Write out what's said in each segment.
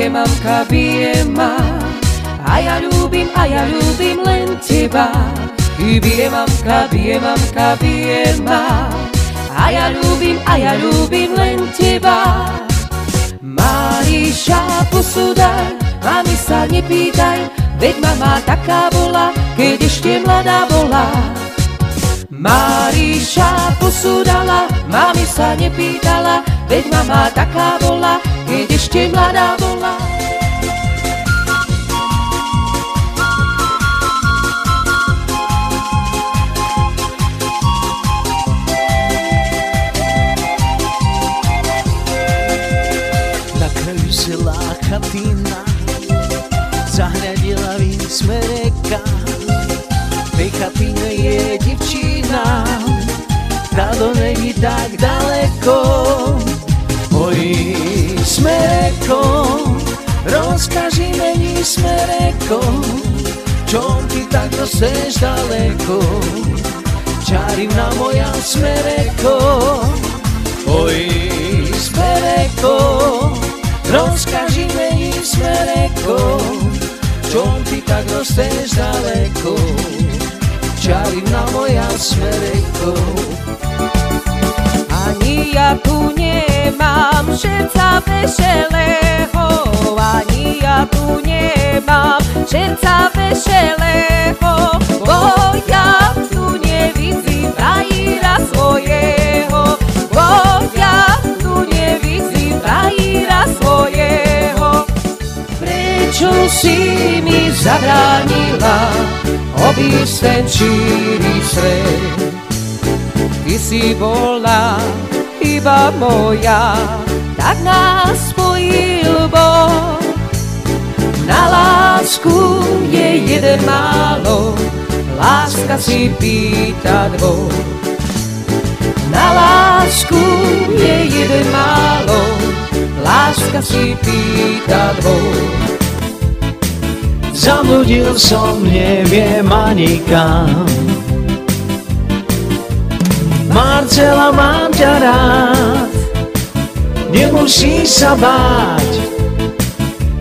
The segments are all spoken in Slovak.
mamka, bije ma. A ja ľúbim len teba. I bije mamka, bije ma. A ja ľúbim len teba. Maríša, posúdaj, mami sa nepýtaj, veď mama taká bola, keď ešte mladá bola. Maríša posúdala, mami sa nepýtala, veď mama taká bola, keď ešte mladá bola. Chatina zahľadila výsme reka. V tej chatine je divčina, tá do není tak daleko. Oj, smereko, rozkaži mení smereko, čom ty tak doseš daleko? Čarivná moja smereko. Oj, smereko, rozkaži mení smereko, čom ty tak rosteš daleko? Čarivná moja smereko. Ani ja tu nemám šerca veselého, ani ja tu nemám šerca veselého, bo ja tu nevidím frajíra svojého, bo ja tu nevidím frajíra svojého. Prečo si mi zabránila obísť ten číry svet? Ty si bola iba moja, tak nás spojil Boh. Na lásku je jeden málo, láska si pýta dvoch. Na lásku je jeden málo, láska si pýta dvoch. Zabludil som, neviem ani kam. Marcela, mám ťa rád, nemusíš sa báť.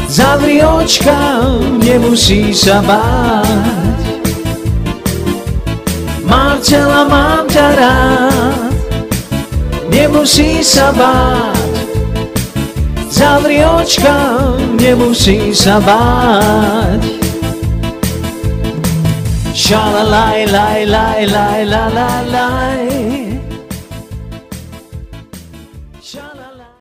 Zavri očka, nemusíš sa báť. Marcela, mám ťa rád, nemusíš sa báť. Zavri očka, nemusíš sa báť. Shalalai, lai, lai, lai, la, la, lai.